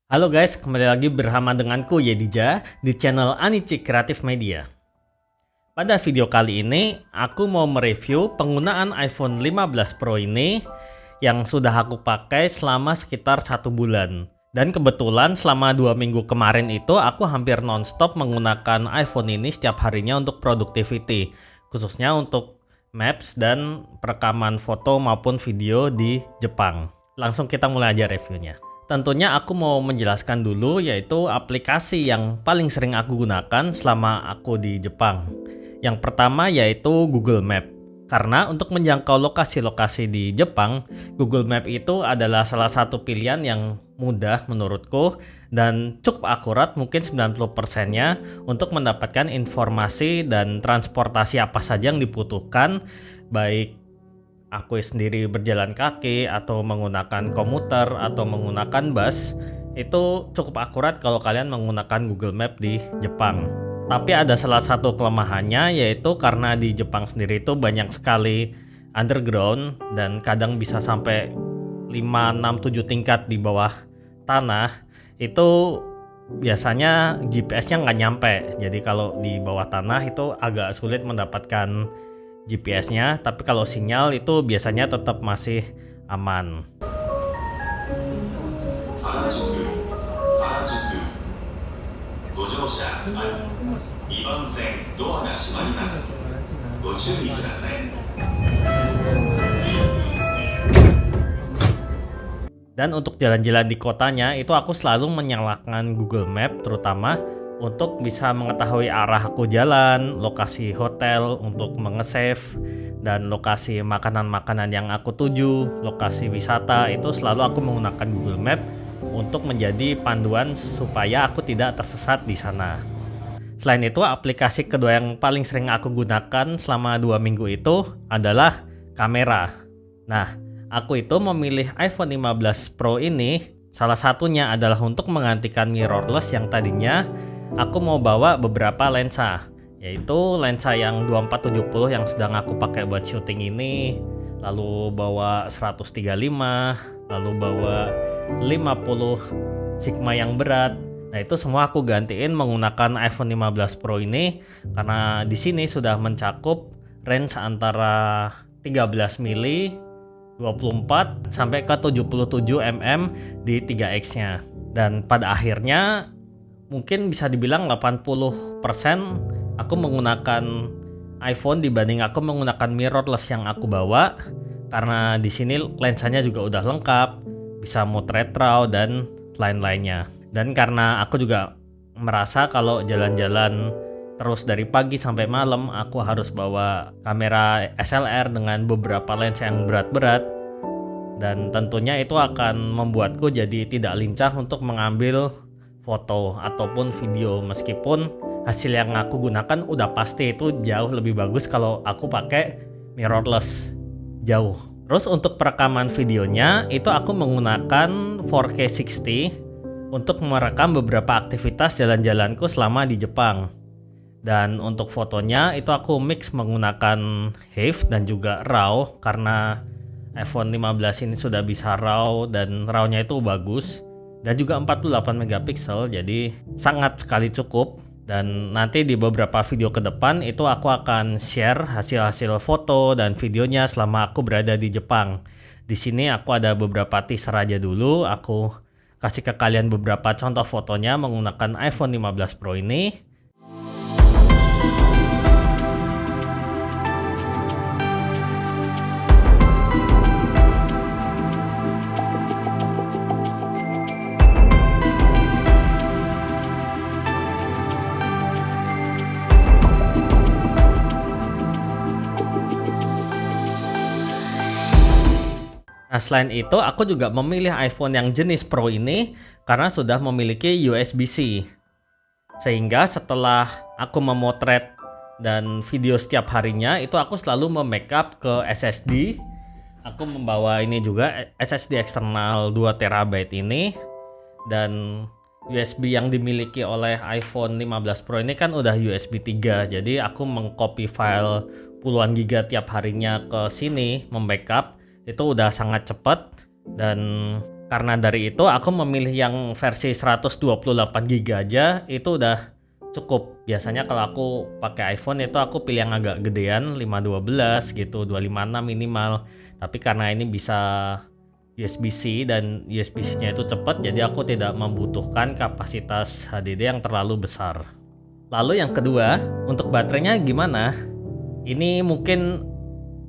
Halo guys, kembali lagi bersama denganku Yedija di channel Anichi Creative Media. Pada video kali ini, aku mau mereview penggunaan iPhone 15 Pro ini yang sudah aku pakai selama sekitar 1 bulan. Dan kebetulan selama 2 minggu kemarin itu aku hampir nonstop menggunakan iPhone ini setiap harinya untuk productivity, khususnya untuk maps dan perekaman foto maupun video di Jepang. Langsung kita mulai aja reviewnya. Tentunya aku mau menjelaskan dulu yaitu aplikasi yang paling sering aku gunakan selama aku di Jepang. Yang pertama yaitu Google Map. Karena untuk menjangkau lokasi-lokasi di Jepang, Google Map itu adalah salah satu pilihan yang mudah menurutku dan cukup akurat, mungkin 90%-nya untuk mendapatkan informasi dan transportasi apa saja yang dibutuhkan, baik aku sendiri berjalan kaki atau menggunakan komuter atau menggunakan bus. Itu cukup akurat kalau kalian menggunakan Google Map di Jepang. Tapi ada salah satu kelemahannya, yaitu karena di Jepang sendiri itu banyak sekali underground dan kadang bisa sampai 5, 6, 7 tingkat di bawah tanah. Itu biasanya GPS-nya nggak nyampe. Jadi kalau di bawah tanah itu agak sulit mendapatkan GPS-nya, tapi kalau sinyal itu biasanya tetap masih aman. Dan untuk jalan-jalan di kotanya itu aku selalu menyalakan Google Map, terutama untuk bisa mengetahui arah aku jalan, lokasi hotel untuk mengesave, dan lokasi makanan-makanan yang aku tuju, lokasi wisata itu selalu aku menggunakan Google Map untuk menjadi panduan supaya aku tidak tersesat di sana. Selain itu, aplikasi kedua yang paling sering aku gunakan selama 2 minggu itu adalah kamera. Nah, aku itu memilih iPhone 15 Pro ini, salah satunya adalah untuk menggantikan mirrorless yang tadinya aku mau bawa beberapa lensa, yaitu lensa yang 2470 yang sedang aku pakai buat syuting ini, lalu bawa 135, lalu bawa 50 Sigma yang berat. Nah, itu semua aku gantiin menggunakan iPhone 15 Pro ini karena di sini sudah mencakup range antara 13 mili, 24 sampai ke 77 mm di 3x-nya. Dan pada akhirnya mungkin bisa dibilang 80% aku menggunakan iPhone dibanding aku menggunakan mirrorless yang aku bawa, karena di sini lensanya juga udah lengkap, bisa mode retro dan lain-lainnya. Dan karena aku juga merasa kalau jalan-jalan terus dari pagi sampai malam aku harus bawa kamera SLR dengan beberapa lensa yang berat-berat, dan tentunya itu akan membuatku jadi tidak lincah untuk mengambil foto ataupun video, meskipun hasil yang aku gunakan udah pasti itu jauh lebih bagus kalau aku pakai mirrorless jauh. Terus untuk perekaman videonya itu aku menggunakan 4K 60 untuk merekam beberapa aktivitas jalan-jalanku selama di Jepang. Dan untuk fotonya itu aku mix menggunakan HEIF dan juga RAW, karena iPhone 15 ini sudah bisa RAW dan RAW-nya itu bagus. Dan juga 48 megapiksel, jadi sangat sekali cukup. Dan nanti di beberapa video ke depan itu aku akan share hasil-hasil foto dan videonya selama aku berada di Jepang. Di sini aku ada beberapa teaser aja dulu, aku kasih ke kalian beberapa contoh fotonya menggunakan iPhone 15 Pro ini. Nah, selain itu aku juga memilih iPhone yang jenis Pro ini karena sudah memiliki USB-C. Sehingga setelah aku memotret dan video setiap harinya itu aku selalu membackup ke SSD. Aku membawa ini juga SSD eksternal 2 TB ini, dan USB yang dimiliki oleh iPhone 15 Pro ini kan udah USB 3. Jadi aku mengcopy file puluhan giga tiap harinya ke sini, membackup. Itu udah sangat cepat dan Karena dari itu aku memilih yang versi 128 GB aja, itu udah cukup. Biasanya kalau aku pakai iPhone itu aku pilih yang agak gedean, 512 gitu, 256 minimal. Tapi karena ini bisa USB-C dan USB-C-nya itu cepat, jadi aku tidak membutuhkan kapasitas HDD yang terlalu besar. Lalu yang kedua, untuk baterainya gimana? Ini mungkin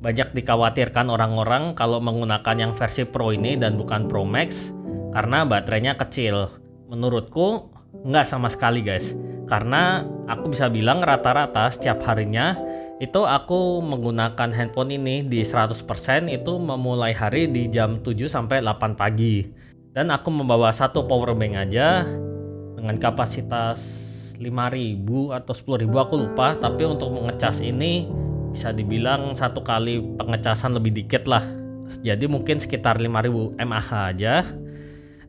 banyak dikhawatirkan orang-orang kalau menggunakan yang versi Pro ini dan bukan Pro Max karena baterainya kecil. Menurutku nggak sama sekali guys, karena aku bisa bilang rata-rata setiap harinya itu aku menggunakan handphone ini di 100% itu memulai hari di jam 7 sampai 8 pagi. Dan aku membawa satu power bank aja dengan kapasitas 5.000 atau 10.000 aku lupa, tapi untuk mengecas ini bisa dibilang satu kali pengecasan lebih dikit lah. Jadi mungkin sekitar 5.000 mAh aja.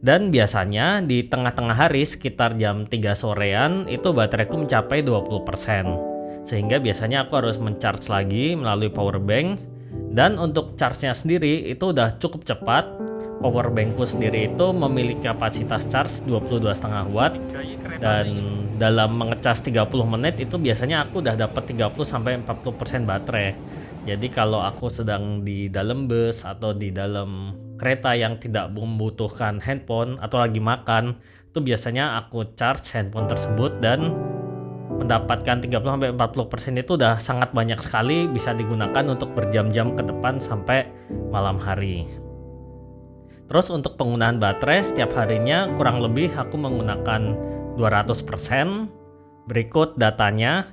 Dan biasanya di tengah-tengah hari sekitar jam 3 sorean itu bateraiku mencapai 20%. Sehingga biasanya aku harus mencharge lagi melalui power bank. Dan untuk charge-nya sendiri itu udah cukup cepat. Power bankku sendiri itu memiliki kapasitas charge 22,5 watt. Dan dalam mengecas 30 menit itu biasanya aku udah dapat 30-40% baterai. Jadi kalau aku sedang di dalam bus atau di dalam kereta yang tidak membutuhkan handphone atau lagi makan, itu biasanya aku charge handphone tersebut dan mendapatkan 30-40% itu udah sangat banyak sekali, bisa digunakan untuk berjam-jam ke depan sampai malam hari. Terus untuk penggunaan baterai setiap harinya kurang lebih aku menggunakan 200%. Berikut datanya,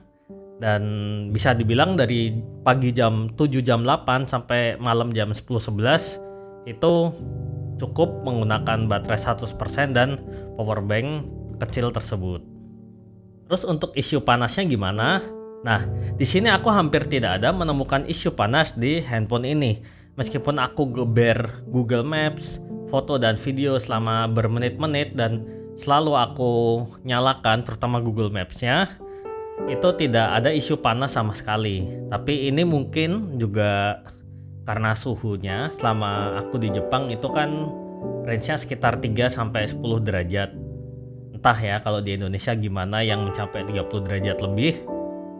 dan bisa dibilang dari pagi jam 7 jam 8 sampai malam jam 10-11 itu cukup menggunakan baterai 100% dan power bank kecil tersebut. Terus untuk isu panasnya gimana? Nah, di sini aku hampir tidak ada menemukan isu panas di handphone ini. Meskipun aku geber Google Maps, foto dan video selama bermenit-menit dan selalu aku nyalakan terutama Google Maps-nya, itu tidak ada isu panas sama sekali. Tapi ini mungkin juga karena suhunya selama aku di Jepang itu kan range-nya sekitar 3-10 derajat. Entah ya kalau di Indonesia gimana yang mencapai 30 derajat lebih.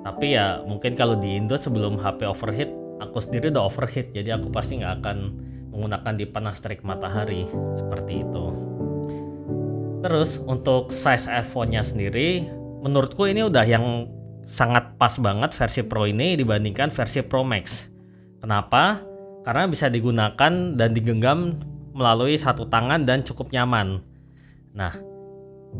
Tapi ya mungkin kalau di Indo sebelum HP overheat, aku sendiri udah overheat, jadi aku pasti nggak akan menggunakan di panas terik matahari seperti itu. Terus untuk size iPhone-nya sendiri, menurutku ini udah yang sangat pas banget versi Pro ini dibandingkan versi Pro Max. Kenapa? Karena bisa digunakan dan digenggam melalui satu tangan dan cukup nyaman. Nah,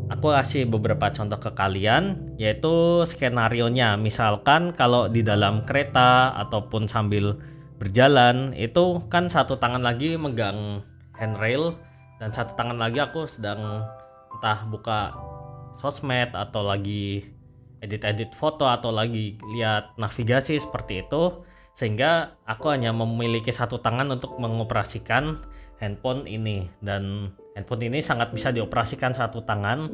aku kasih beberapa contoh ke kalian, yaitu skenarionya. Misalkan kalau di dalam kereta ataupun sambil berjalan, itu kan satu tangan lagi megang handrail dan satu tangan lagi aku sedang entah buka sosmed atau lagi edit-edit foto atau lagi lihat navigasi seperti itu, sehingga aku hanya memiliki satu tangan untuk mengoperasikan handphone ini. Dan handphone ini sangat bisa dioperasikan satu tangan,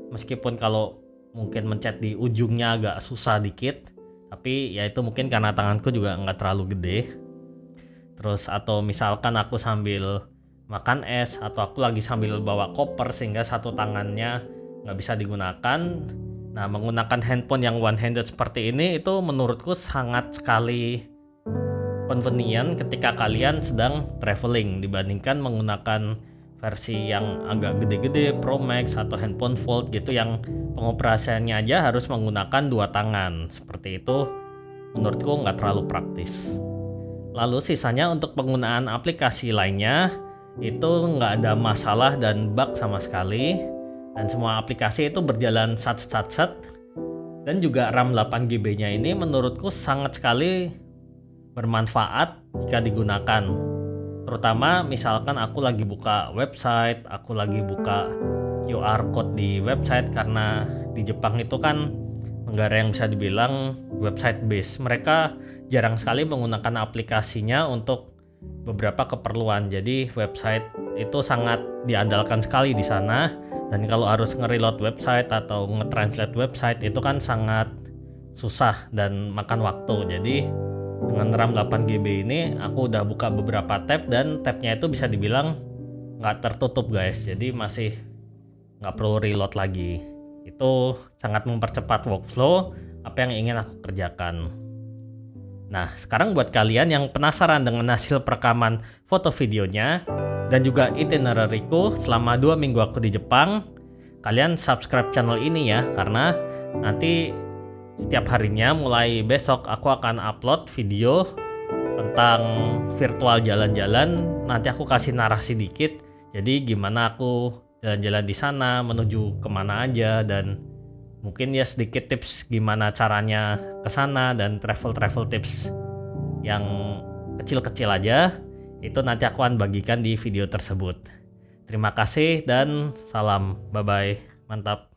meskipun kalau mungkin mencet di ujungnya agak susah dikit, tapi ya itu mungkin karena tanganku juga nggak terlalu gede. Terus atau misalkan aku sambil makan es atau aku lagi sambil bawa koper sehingga satu tangannya nggak bisa digunakan. Nah, menggunakan handphone yang one handed seperti ini itu menurutku sangat sekali convenient ketika kalian sedang traveling dibandingkan menggunakan versi yang agak gede-gede Pro Max atau handphone Fold gitu yang pengoperasiannya aja harus menggunakan dua tangan. Seperti itu menurutku nggak terlalu praktis. Lalu sisanya untuk penggunaan aplikasi lainnya itu nggak ada masalah dan bug sama sekali, dan semua aplikasi itu berjalan sat. Dan juga RAM 8GB nya ini menurutku sangat sekali bermanfaat jika digunakan. Terutama misalkan aku lagi buka website, aku lagi buka QR code di website, karena di Jepang itu kan negara yang bisa dibilang website base. Mereka jarang sekali menggunakan aplikasinya untuk beberapa keperluan. Jadi website itu sangat diandalkan sekali di sana, dan kalau harus nge-reload website atau nge-translate website itu kan sangat susah dan makan waktu. Jadi dengan RAM 8GB ini aku udah buka beberapa tab dan tabnya itu bisa dibilang nggak tertutup guys, jadi masih nggak perlu reload lagi. Itu sangat mempercepat workflow apa yang ingin aku kerjakan. Nah, sekarang buat kalian yang penasaran dengan hasil perekaman foto videonya dan juga itinerary-ku selama 2 minggu aku di Jepang, kalian subscribe channel ini ya, karena nanti setiap harinya mulai besok aku akan upload video tentang virtual jalan-jalan. Nanti aku kasih narasi dikit, jadi gimana aku jalan-jalan di sana, menuju kemana aja, dan mungkin ya sedikit tips gimana caranya ke sana, dan travel tips yang kecil-kecil aja. Itu nanti aku akan bagikan di video tersebut. Terima kasih dan salam, bye-bye, mantap.